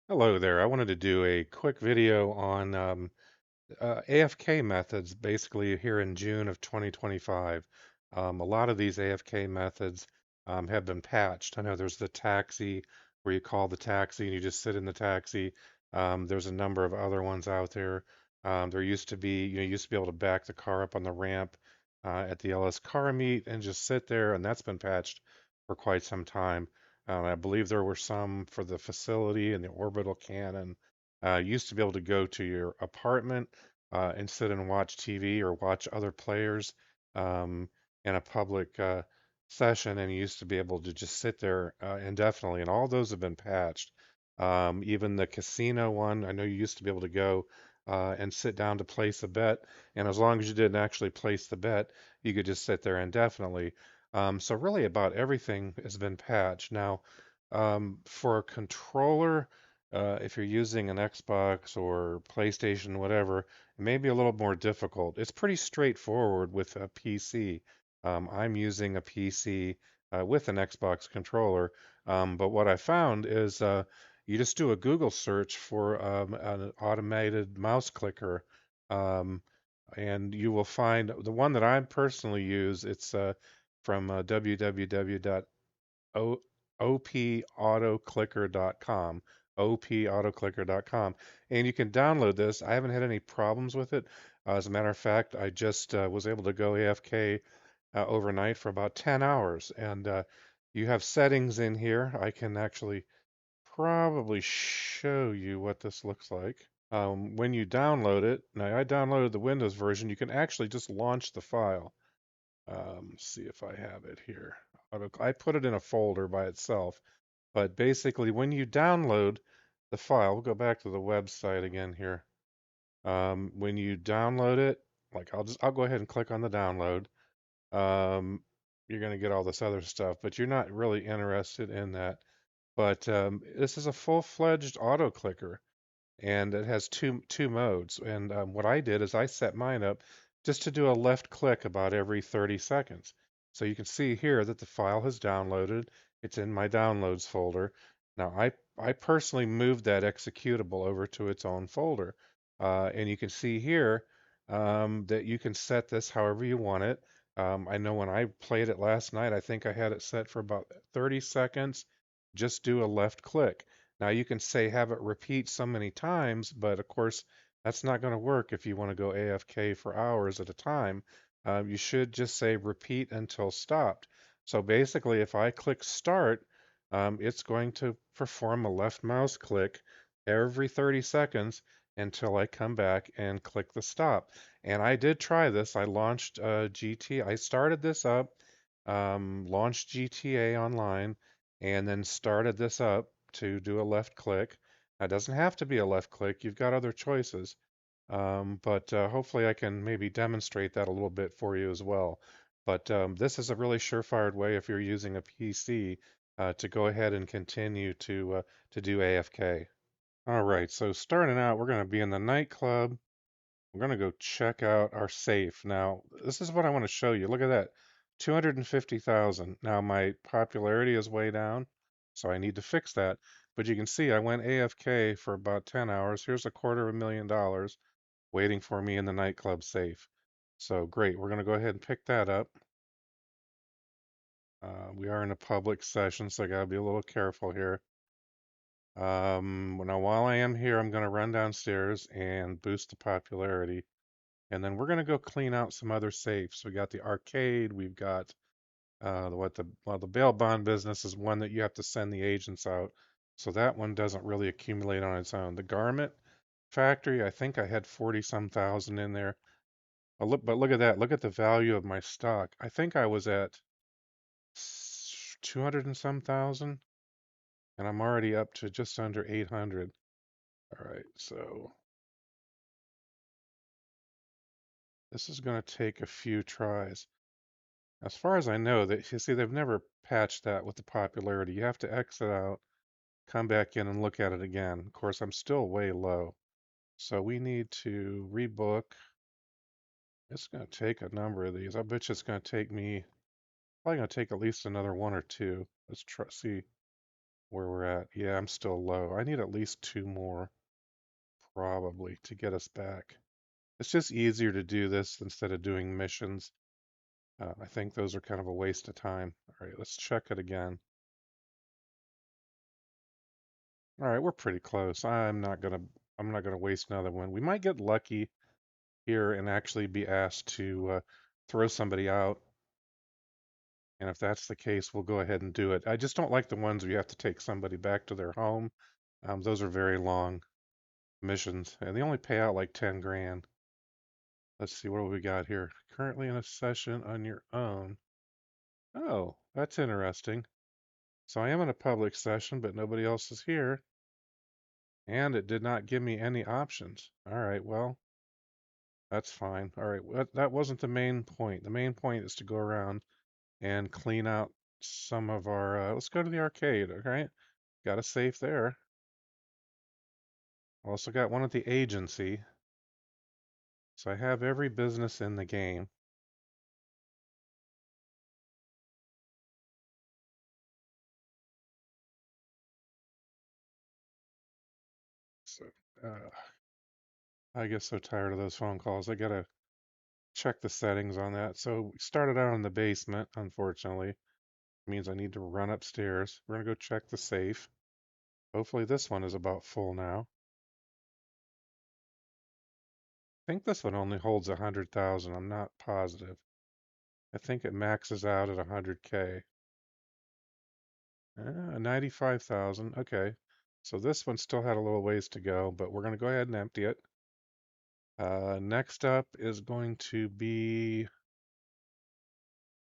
Hello there. I wanted to do a quick video on AFK methods, basically here in June of 2025. A lot of these AFK methods have been patched. I know there's the taxi where you call the taxi and you just sit in the taxi. There's a number of other ones out there. There used to be, you used to be able to back the car up on the ramp at the LS car meet and just sit there, and that's been patched for quite some time. I believe there were some for the facility and the orbital cannon. Used to be able to go to your apartment and sit and watch TV or watch other players um, in a public session, and you used to be able to just sit there indefinitely. And all those have been patched. Even the casino one, I know you used to be able to go and sit down to place a bet, and as long as you didn't actually place the bet, you could just sit there indefinitely. So really, about everything has been patched. Now, for a controller, if you're using an Xbox or PlayStation, whatever, it may be a little more difficult. It's pretty straightforward with a PC. I'm using a PC with an Xbox controller, but what I found is you just do a Google search for an automated mouse clicker, um, and you will find the one that I personally use. It's from www.opautoclicker.com, opautoclicker.com, and you can download this. I haven't had any problems with it. As a matter of fact, I just was able to go AFK overnight for about 10 hours, and you have settings in here. I can actually probably show you what this looks like. When you download it, now I downloaded the Windows version, you can actually just launch the file. See if I have it here. I put it in a folder by itself, but basically when you download the file, we'll go back to the website again here. When you download it, like I'll go ahead and click on the download. Um, you're going to get all this other stuff, but you're not really interested in that. But this is a full-fledged auto clicker, and it has two modes. And what I did is I set mine up just to do a left click about every 30 seconds. So you can see here that the file has downloaded. It's in my downloads folder. Now I personally moved that executable over to its own folder. And you can see here that you can set this however you want it. I know when I played it last night, I think I had it set for about 30 seconds. Just do a left click. Now you can say have it repeat so many times, but of course that's not going to work if you want to go AFK for hours at a time. You should just say repeat until stopped. So basically, if I click start, it's going to perform a left mouse click every 30 seconds until I come back and click the stop. And I did try this. I launched GT. I started this up, launched GTA Online, and then started this up to do a left click. It doesn't have to be a left click. You've got other choices. But hopefully I can maybe demonstrate that a little bit for you as well. But this is a really surefire way if you're using a PC to go ahead and continue to do AFK. All right, so starting out, we're going to be in the nightclub. We're going to go check out our safe. Now, this is what I want to show you. Look at that, 250,000. Now, my popularity is way down, so I need to fix that. But you can see I went AFK for about 10 hours. Here's $250,000 waiting for me in the nightclub safe. So great, we're going to go ahead and pick that up. We are in a public session, so I got to be a little careful here. Now, while I am here, I'm going to run downstairs and boost the popularity. And then we're going to go clean out some other safes. We got the arcade. We've got the bail bond business is one that you have to send the agents out. So that one doesn't really accumulate on its own. The garment factory, I think I had 40 some thousand in there. But look at that. Look at the value of my stock. I think I was at 200 and some thousand, and I'm already up to just under 800. All right, so this is going to take a few tries. As far as I know, that you see, they've never patched that with the popularity. You have to exit out, come back in, and look at it again. Of course, I'm still way low, so we need to rebook. It's going to take a number of these. I bet you it's going to take me probably going to take at least another one or two. Let's try see. where we're at. Yeah, I'm still low. I need at least two more, probably, to get us back. It's just easier to do this instead of doing missions. I think those are kind of a waste of time. All right, let's check it again. All right, we're pretty close. I'm not gonna waste another one. We might get lucky here and actually be asked to throw somebody out. And if that's the case, we'll go ahead and do it. I just don't like the ones where you have to take somebody back to their home. Those are very long missions, and they only pay out like 10 grand. Let's see, what do we got here? Currently in a session on your own. Oh, that's interesting. So I am in a public session, but nobody else is here, and it did not give me any options. All right, well, that's fine. All right, that wasn't the main point. The main point is to go around and clean out some of our. Let's go to the arcade. All right, got a safe there. Also got one at the agency. So I have every business in the game. So I get so tired of those phone calls. I gotta check the settings on that. So we started out in the basement, unfortunately. It means I need to run upstairs. We're gonna go check the safe. Hopefully this one is about full now. I think this one only holds 100,000. I'm not positive. I think it maxes out at 100K. 95,000. Okay. So this one still had a little ways to go, but we're going to go ahead and empty it. Next up is going to be,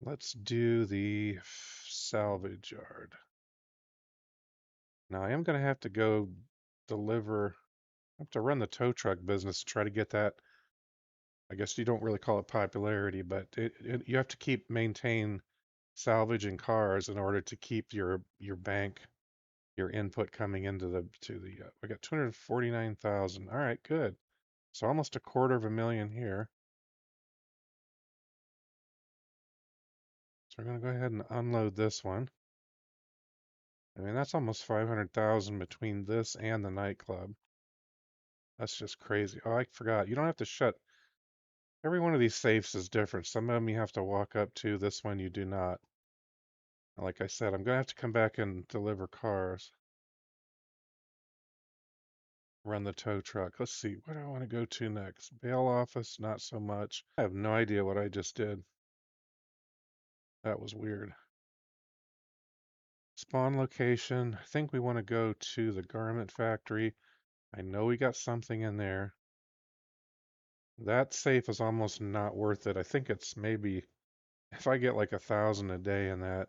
let's do the salvage yard. Now I am going to have to go deliver, I have to run the tow truck business to try to get that. I guess you don't really call it popularity, but you have to maintain salvaging cars in order to keep your bank, your input coming into we got 249,000. All right, good. So almost a quarter of a million here. So we're going to go ahead and unload this one. I mean, that's almost 500,000 between this and the nightclub. That's just crazy. Oh, I forgot. You don't have to shut. Every one of these safes is different. Some of them you have to walk up to. This one you do not. Like I said, I'm going to have to come back and deliver cars. Run the tow truck. Let's see. Where do I want to go to next? Bail office, not so much. I have no idea what I just did. That was weird. Spawn location. I think we want to go to the garment factory. I know we got something in there. That safe is almost not worth it. I think it's maybe if I get like 1,000 a day in that,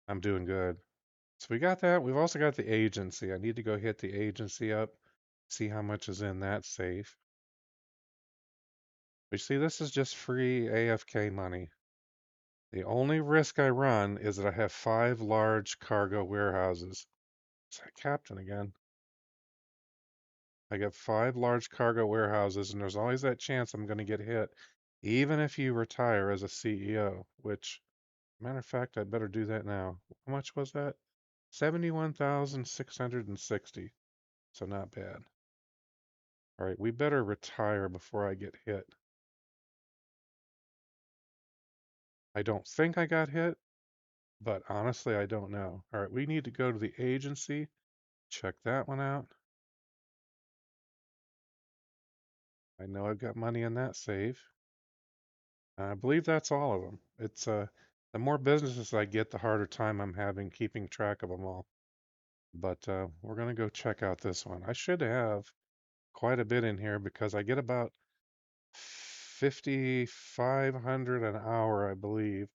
I'm doing good. So we got that. We've also got the agency. I need to go hit the agency up, see how much is in that safe. But you see, this is just free AFK money. The only risk I run is that I have 5 large cargo warehouses. Is that captain again? I got 5 large cargo warehouses, and there's always that chance I'm going to get hit, even if you retire as a CEO, which, matter of fact, I better do that now. How much was that? 71,660. So not bad. All right, we better retire before I get hit. I don't think I got hit, but honestly, I don't know. All right, we need to go to the agency, check that one out. I know I've got money in that safe. I believe that's all of them. It's the more businesses I get, the harder time I'm having keeping track of them all. But we're gonna go check out this one. I should have quite a bit in here because I get about 5,500 an hour, I believe,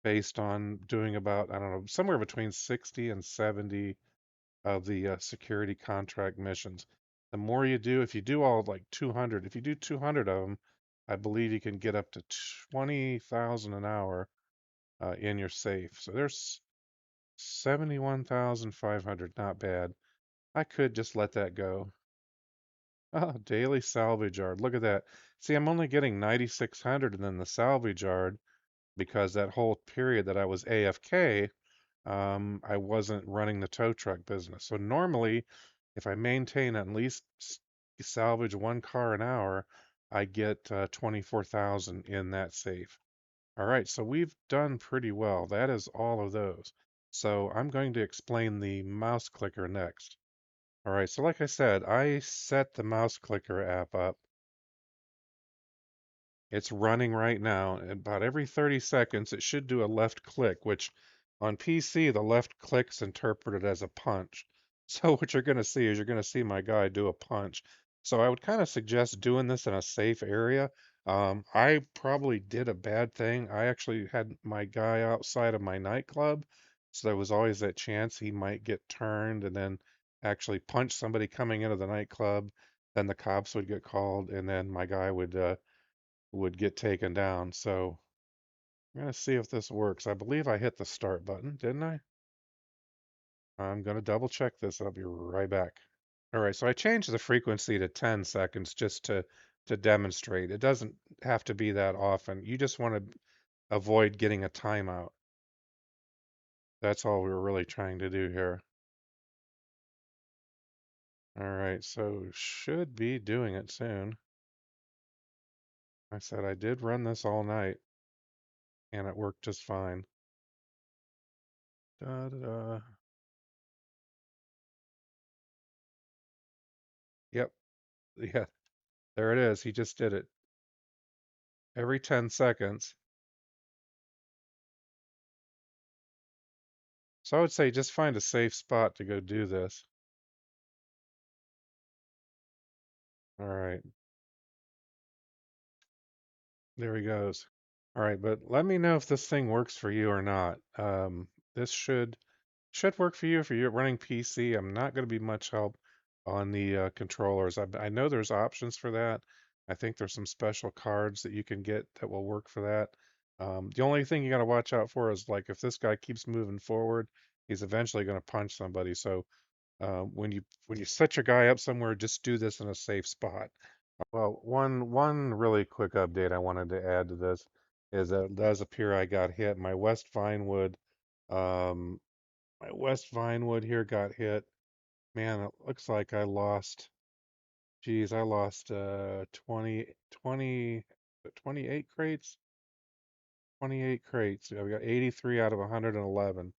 based on doing about, I don't know, somewhere between 60 and 70 of the security contract missions. The more you do, if you do all like 200, if you do 200 of them, I believe you can get up to 20,000 an hour in your safe. So there's 71,500, not bad. I could just let that go. Oh, daily salvage yard. Look at that. See, I'm only getting 9,600 and then the salvage yard because that whole period that I was AFK, I wasn't running the tow truck business. So normally, if I maintain at least salvage one car an hour, I get 24,000 in that safe. All right, so we've done pretty well. That is all of those. So I'm going to explain the mouse clicker next. All right, so like I said, I set the mouse clicker app up. It's running right now. And about every 30 seconds, it should do a left click, which on PC, the left click's interpreted as a punch. So what you're going to see is you're going to see my guy do a punch. So I would kind of suggest doing this in a safe area. I probably did a bad thing. I actually had my guy outside of my nightclub, so there was always that chance he might get turned and then actually punch somebody coming into the nightclub. Then the cops would get called, and then my guy would get taken down. So I'm going to see if this works. I believe I hit the start button, didn't I? I'm going to double check this. I'll be right back. All right, so I changed the frequency to 10 seconds just to demonstrate. It doesn't have to be that often. You just want to avoid getting a timeout. That's all we were really trying to do here. All right, so should be doing it soon. I said I did run this all night and it worked just fine. Da, da, da. Yep, yeah, there it is. He just did it. Every 10 seconds. So I would say just find a safe spot to go do this. All right, there he goes. All right, but let me know if this thing works for you or not. This should work for you if you're running PC. I'm not going to be much help on the controllers. I know there's options for that. I think there's some special cards that you can get that will work for that. The only thing you got to watch out for is like if this guy keeps moving forward, he's eventually going to punch somebody. So when you set your guy up somewhere, just do this in a safe spot. Well, one really quick update I wanted to add to this is that it does appear I got hit. Um, my West Vinewood here got hit. Man, it looks like I lost. Geez, I lost 28 crates. 28 crates. We got 83 out of 111.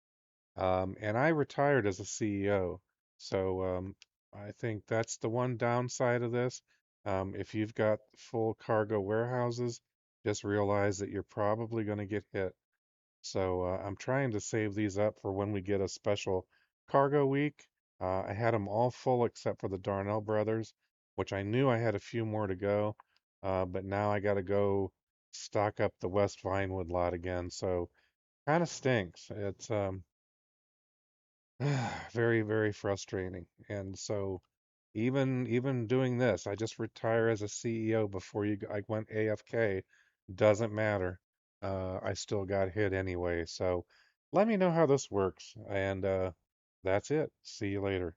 And I retired as a CEO. So I think that's the one downside of this. If you've got full cargo warehouses, just realize that you're probably going to get hit. So I'm trying to save these up for when we get a special cargo week. I had them all full except for the Darnell brothers, which I knew I had a few more to go. But now I got to go stock up the West Vinewood lot again. So kind of stinks. It's very, very frustrating. And so even doing this, I just retire as a CEO before I went AFK. Doesn't matter. I still got hit anyway. So let me know how this works. And that's it. See you later.